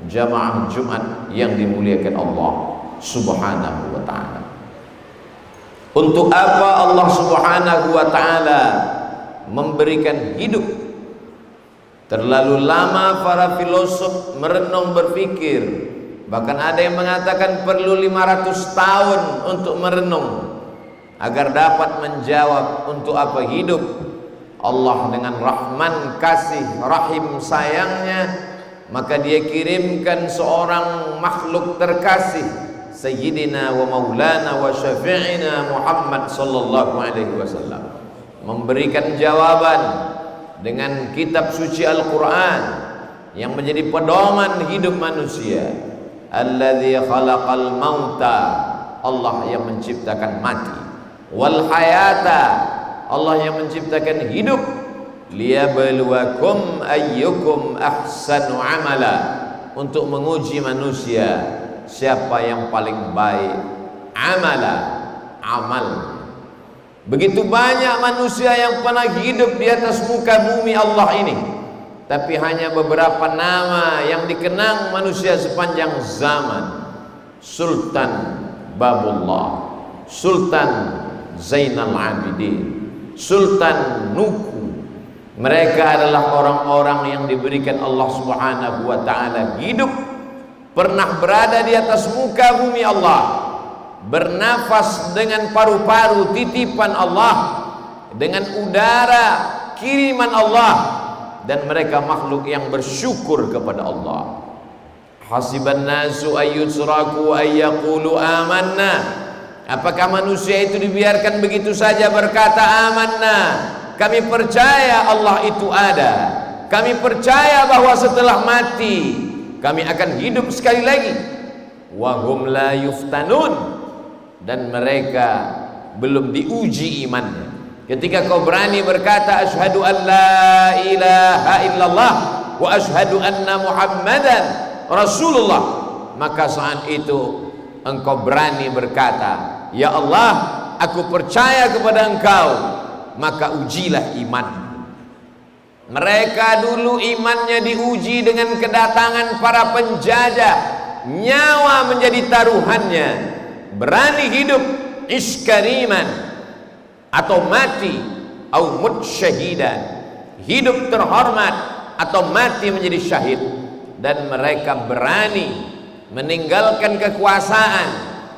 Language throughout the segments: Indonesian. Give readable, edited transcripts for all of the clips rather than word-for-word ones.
jamaah Jumat yang dimuliakan Allah Subhanahu wa ta'ala. Untuk apa Allah Subhanahu wa ta'ala memberikan hidup? Terlalu lama para filosof merenung berpikir, bahkan ada yang mengatakan perlu 500 tahun untuk merenung agar dapat menjawab untuk apa hidup. Allah dengan rahman, kasih, rahim, sayangnya, maka dia kirimkan seorang makhluk terkasih, Sayyidina wa Maulana wa Syafi'ina Muhammad sallallahu alaihi wasallam, memberikan jawaban dengan kitab suci Al-Quran yang menjadi pedoman hidup manusia. Alladzi khalaqal mauta, Allah yang menciptakan mati, wal hayata, Allah yang menciptakan hidup, liyabluwakum ayyukum ahsanu amala, untuk menguji manusia siapa yang paling baik amala, amal. Begitu banyak manusia yang pernah hidup di atas muka bumi Allah ini, tapi hanya beberapa nama yang dikenang manusia sepanjang zaman. Sultan Babullah, Sultan Zainal Abidin, Sultan Nuku. Mereka adalah orang-orang yang diberikan Allah Subhanahu wa ta'ala hidup, pernah berada di atas muka bumi Allah, bernafas dengan paru-paru titipan Allah, dengan udara kiriman Allah, dan mereka makhluk yang bersyukur kepada Allah. Hasiban nasu ayyusraku ayyaqulu amanna, apakah manusia itu dibiarkan begitu saja berkata amanna, kami percaya Allah itu ada, kami percaya bahwa setelah mati kami akan hidup sekali lagi. Wahum la yuftanun, dan mereka belum diuji imannya. Ketika kau berani berkata asyhadu an la ilaha illallah wa asyhadu anna muhammadan rasulullah, maka saat itu engkau berani berkata, ya Allah, aku percaya kepada engkau, maka ujilah iman. Mereka dulu imannya diuji dengan kedatangan para penjajah, nyawa menjadi taruhannya, berani hidup iskariman atau mati, au mut syahidan, hidup terhormat atau mati menjadi syahid. Dan mereka berani meninggalkan kekuasaan,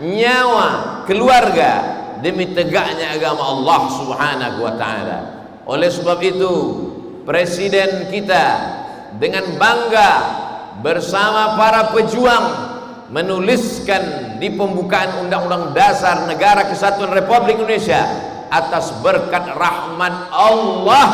nyawa, keluarga demi tegaknya agama Allah Subhanahu wa ta'ala. Oleh sebab itu presiden kita dengan bangga bersama para pejuang menuliskan di pembukaan Undang-Undang Dasar Negara Kesatuan Republik Indonesia, atas berkat rahmat Allah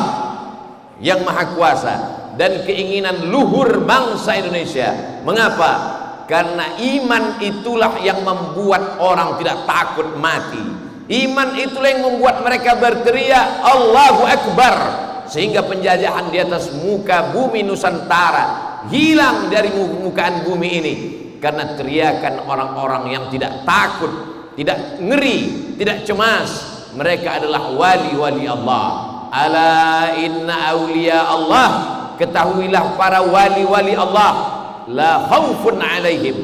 yang Maha Kuasa dan keinginan luhur bangsa Indonesia. Mengapa? Karena iman itulah yang membuat orang tidak takut mati. Iman itulah yang membuat mereka berteriak Allahu Akbar, sehingga penjajahan di atas muka bumi Nusantara hilang dari mukaan bumi ini, karena teriakan orang-orang yang tidak takut, tidak ngeri, tidak cemas. Mereka adalah wali-wali Allah. Ala inna awliya Allah, ketahuilah para wali-wali Allah, la khaufun alaihim,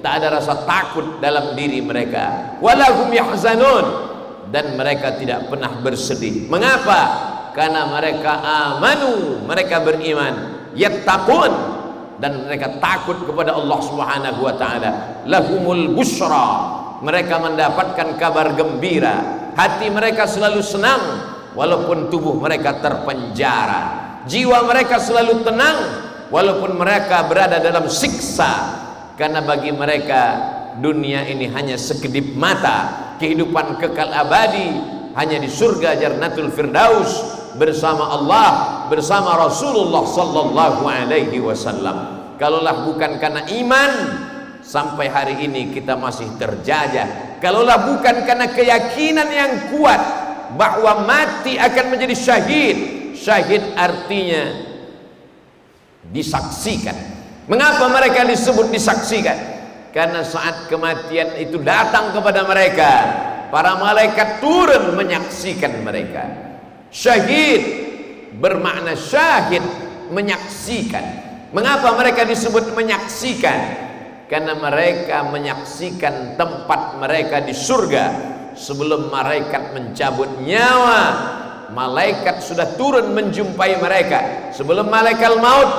tak ada rasa takut dalam diri mereka, walahum yahzanun, dan mereka tidak pernah bersedih. Mengapa? Karena mereka amanu, mereka beriman, yattaqun, dan mereka takut kepada Allah Subhanahu wa ta'ala. Lahumul busyra, mereka mendapatkan kabar gembira, hati mereka selalu senang walaupun tubuh mereka terpenjara, jiwa mereka selalu tenang walaupun mereka berada dalam siksa, karena bagi mereka dunia ini hanya sekedip mata, kehidupan kekal abadi hanya di surga Jannatul Firdaus bersama Allah, bersama Rasulullah sallallahu alaihi wasallam. Kalaulah bukan karena iman, sampai hari ini kita masih terjajah. Kalaulah bukan karena keyakinan yang kuat bahwa mati akan menjadi syahid. Syahid artinya disaksikan. Mengapa mereka disebut disaksikan? Karena saat kematian itu datang kepada mereka, para malaikat turun menyaksikan mereka. Syahid bermakna syahid, menyaksikan. Mengapa mereka disebut menyaksikan? Karena mereka menyaksikan tempat mereka di surga sebelum malaikat mencabut nyawa. Malaikat sudah turun menjumpai mereka sebelum malaikat maut.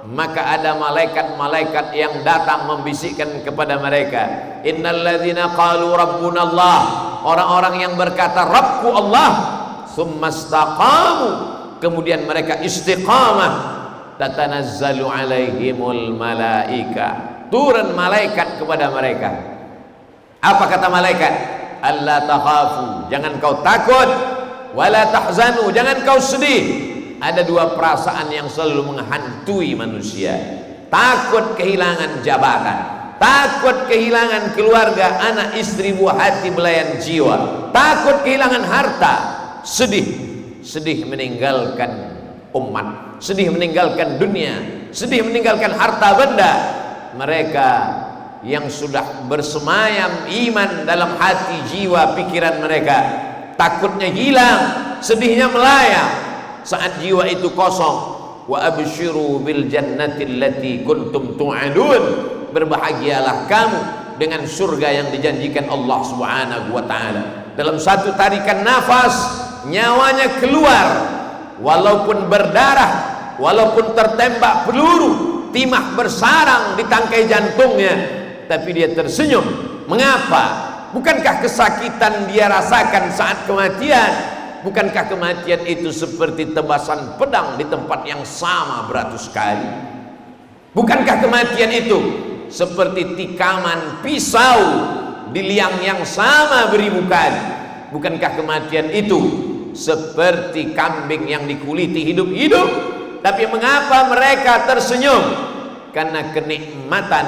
Maka ada malaikat-malaikat yang datang membisikkan kepada mereka, innal ladzina qalu rabbuna Allah, orang-orang yang berkata Rabbku Allah, tsumma istaqamu, kemudian mereka istiqamah, tatanazzalu alaihimul malaika, turun malaikat kepada mereka. Apa kata malaikat? Alla takhafu, jangan kau takut, wala tahzanu, jangan kau sedih. Ada dua perasaan yang selalu menghantui manusia: takut kehilangan jabatan, takut kehilangan keluarga, anak, istri, buah hati, belayan jiwa, takut kehilangan harta, sedih meninggalkan umat, sedih meninggalkan dunia, sedih meninggalkan harta benda. Mereka yang sudah bersemayam iman dalam hati, jiwa, pikiran mereka, takutnya hilang, sedihnya melayang saat jiwa itu kosong. Wa absyiru bil jannati allati kuntum tu'adun, berbahagialah kamu dengan surga yang dijanjikan Allah Subhanahu wa taala. Dalam satu tarikan nafas nyawanya keluar, walaupun berdarah, walaupun tertembak peluru, timah bersarang di tangkai jantungnya, tapi dia tersenyum. Mengapa? Bukankah kesakitan dia rasakan saat kematian? Bukankah kematian itu seperti tebasan pedang di tempat yang sama beratus kali? Bukankah kematian itu seperti tikaman pisau di liang yang sama beribu kali? Bukankah kematian itu seperti kambing yang dikuliti hidup-hidup? Tapi mengapa mereka tersenyum? Karena kenikmatan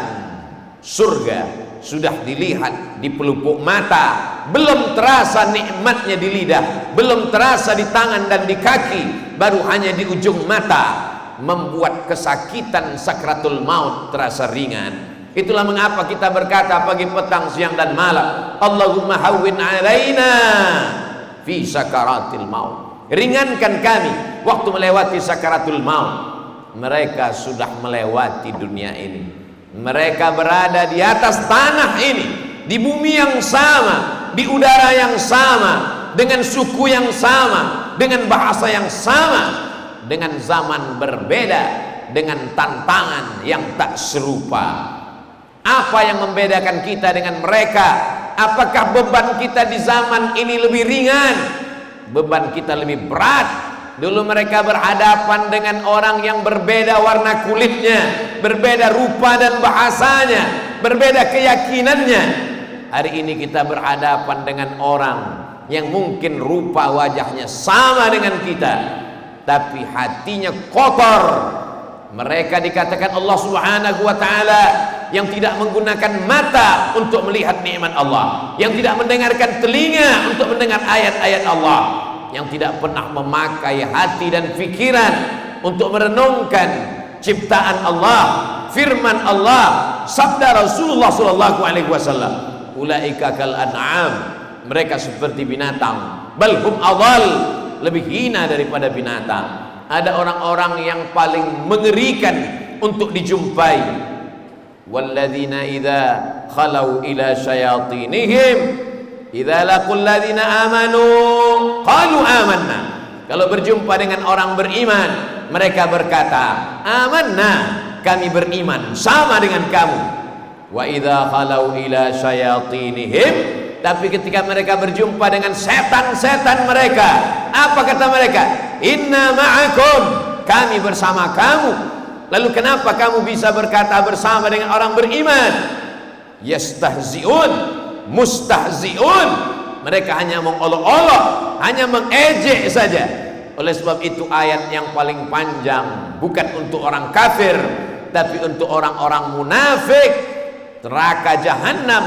surga sudah dilihat di pelupuk mata, belum terasa nikmatnya di lidah, belum terasa di tangan dan di kaki, baru hanya di ujung mata, membuat kesakitan sakratul maut terasa ringan. Itulah mengapa kita berkata pagi, petang, siang dan malam, Allahumma hawwin alaina fi sakaratil maut, ringankan kami waktu melewati sakaratul maut. Mereka sudah melewati dunia ini, mereka berada di atas tanah ini, di bumi yang sama, di udara yang sama, dengan suku yang sama, dengan bahasa yang sama, dengan zaman berbeda, dengan tantangan yang tak serupa. Apa yang membedakan kita dengan mereka? Apakah beban kita di zaman ini lebih ringan? Beban kita lebih berat. Dulu mereka berhadapan dengan orang yang berbeda warna kulitnya, berbeda rupa dan bahasanya, berbeda keyakinannya. Hari ini kita berhadapan dengan orang yang mungkin rupa wajahnya sama dengan kita, tapi hatinya kotor. Mereka dikatakan Allah Subhanahu wa taala yang tidak menggunakan mata untuk melihat nikmat Allah, yang tidak mendengarkan telinga untuk mendengar ayat-ayat Allah, yang tidak pernah memakai hati dan pikiran untuk merenungkan ciptaan Allah, firman Allah, sabda Rasulullah sallallahu alaihi wasallam. Ulaika kal an'am, mereka seperti binatang, bal hum adall, lebih hina daripada binatang. Ada orang-orang yang paling mengerikan untuk dijumpai. Walladzina idza khalau ila syayatinihim idza laqul ladzina amanu qalu amanna. Kalau berjumpa dengan orang beriman, mereka berkata, amanna, kami beriman sama dengan kamu. Wa idza khalau ila syayatinihim, tapi ketika mereka berjumpa dengan setan-setan mereka, apa kata mereka? Inna ma'akum, kami bersama kamu. Lalu kenapa kamu bisa berkata bersama dengan orang beriman? Yastahzi'un, mustahzi'un, mereka hanya mengolok-olok, hanya mengejek saja. Oleh sebab itu ayat yang paling panjang bukan untuk orang kafir, tapi untuk orang-orang munafik. Neraka jahanam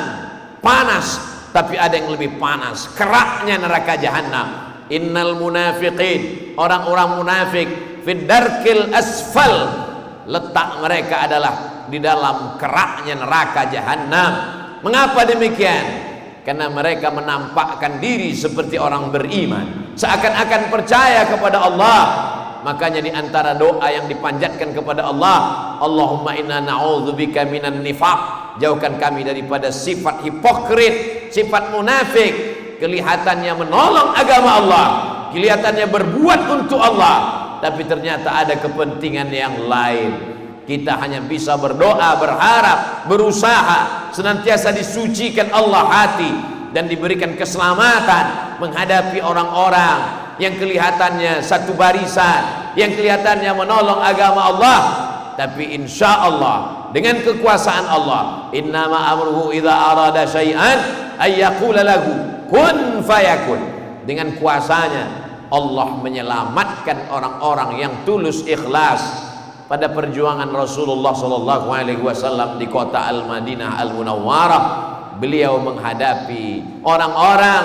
panas, tapi ada yang lebih panas, keraknya neraka jahanam. Innal munafiqin, orang-orang munafik, fid darkil asfal, letak mereka adalah di dalam keraknya neraka jahanam. Mengapa demikian? Karena mereka menampakkan diri seperti orang beriman, seakan-akan percaya kepada Allah, Makanya di antara doa yang dipanjatkan kepada Allah, Allahumma inna na'udzubika minan nifaq, jauhkan kami daripada sifat hipokrit, sifat munafik, kelihatannya menolong agama Allah, kelihatannya berbuat untuk Allah, tapi ternyata ada kepentingan yang lain. Kita hanya bisa berdoa, berharap, berusaha senantiasa disucikan Allah hati dan diberikan keselamatan menghadapi orang-orang yang kelihatannya satu barisan, yang kelihatannya menolong agama Allah, tapi insya Allah dengan kekuasaan Allah, innama amruhu idza arada syai'an ayyaqula lahu kun fayakun. Dengan kuasanya Allah menyelamatkan orang-orang yang tulus ikhlas. Pada perjuangan Rasulullah sallallahu alaihi wasallam di kota Al-Madinah Al-Munawwarah, beliau menghadapi orang-orang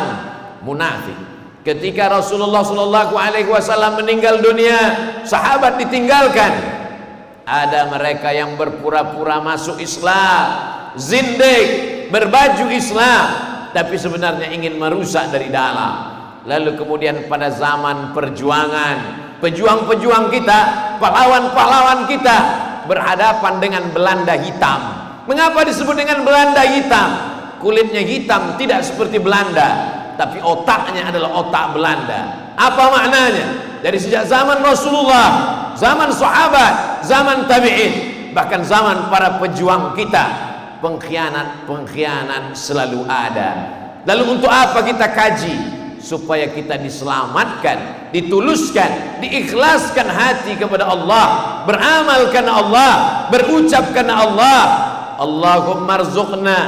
munafik. Ketika Rasulullah sallallahu alaihi wasallam meninggal dunia, sahabat ditinggalkan. Ada mereka yang berpura-pura masuk Islam, zindik, berbaju Islam, tapi sebenarnya ingin merusak dari dalam. Lalu kemudian pada zaman perjuangan, pejuang-pejuang kita, pahlawan-pahlawan kita berhadapan dengan Belanda hitam. Mengapa disebut dengan Belanda hitam? Kulitnya hitam tidak seperti Belanda, tapi otaknya adalah otak Belanda. Apa maknanya? Dari sejak zaman Rasulullah, zaman sahabat, zaman tabi'in, bahkan zaman para pejuang kita, pengkhianat selalu ada. Lalu untuk apa kita kaji? Supaya kita diselamatkan, dituluskan, diikhlaskan hati kepada Allah, beramal karena Allah, berucap karena Allah. Allahumma rzuqna,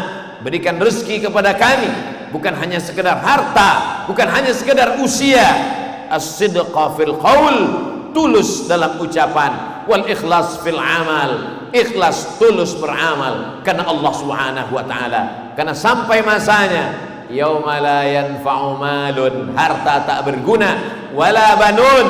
berikan rezeki kepada kami, bukan hanya sekedar harta, bukan hanya sekedar usia. As-sidqa fil qaul, tulus dalam ucapan, wal ikhlas fil amal, ikhlas tulus beramal karena Allah Subhanahu wa taala. Karena sampai masanya yauma la yanfa'u malun, harta tak berguna, wala banun,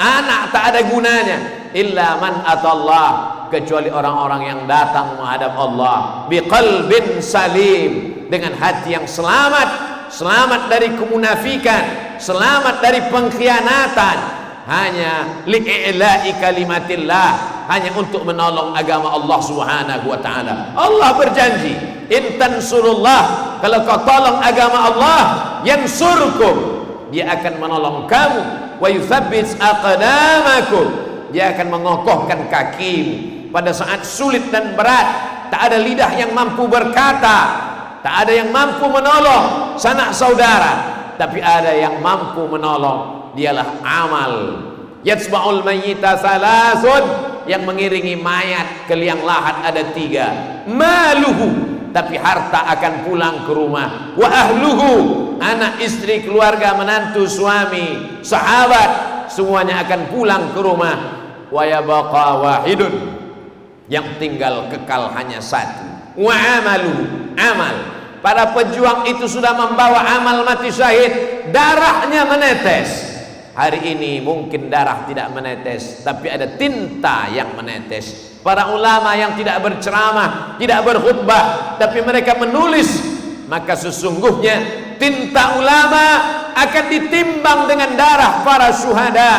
anak tak ada gunanya, illa man atallah, kecuali orang-orang yang datang menghadap Allah biqalbin salim, dengan hati yang selamat, selamat dari kemunafikan, selamat dari pengkhianatan, hanya li'i'la'i kalimatillah, hanya untuk menolong agama Allah Subhanahu wa taala. Allah berjanji, in tansurullah, kalau kau tolong agama Allah, yansurkum, dia akan menolong kamu, wa yuthabbit aqdamakum, dia akan mengokohkan kakimu pada saat sulit dan berat. Tak ada lidah yang mampu berkata, tak ada yang mampu menolong sanak saudara, tapi ada yang mampu menolong, dialah amal. Yatsba'ul mayyita salasun, yang mengiringi mayat ke liang lahat ada 3. Maluhu, tapi harta akan pulang ke rumah. Wa ahluhu, anak, istri, keluarga, menantu, suami, sahabat, semuanya akan pulang ke rumah. Wa yabqa wahidun, yang tinggal kekal hanya satu. Wa amaluhu, amal. Para pejuang itu sudah membawa amal mati syahid, darahnya menetes. Hari ini mungkin darah tidak menetes, tapi ada tinta yang menetes. Para ulama yang tidak berceramah, tidak berkhutbah, tapi mereka menulis, maka sesungguhnya tinta ulama akan ditimbang dengan darah para syuhada.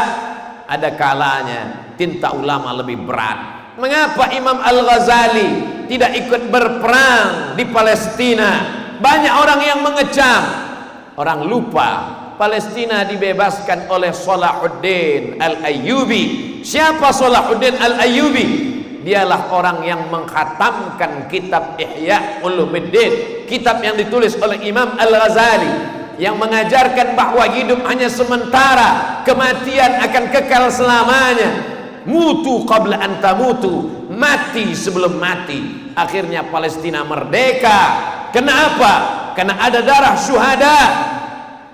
Ada kalanya tinta ulama lebih berat. Mengapa Imam Al-Ghazali tidak ikut berperang di Palestina? Banyak orang yang mengecam, orang lupa Palestina dibebaskan oleh Salahuddin Al-Ayyubi. Siapa Salahuddin Al-Ayyubi? Dialah orang yang mengkhatamkan kitab Ihya Ulumuddin, kitab yang ditulis oleh Imam Al-Ghazali, yang mengajarkan bahwa hidup hanya sementara, kematian akan kekal selamanya. Mutu qabla an tamutu, mati sebelum mati. Akhirnya Palestina merdeka. Kenapa? Karena ada darah syuhada.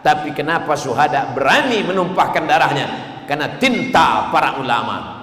Tapi kenapa syuhada berani menumpahkan darahnya? Karena tinta para ulama.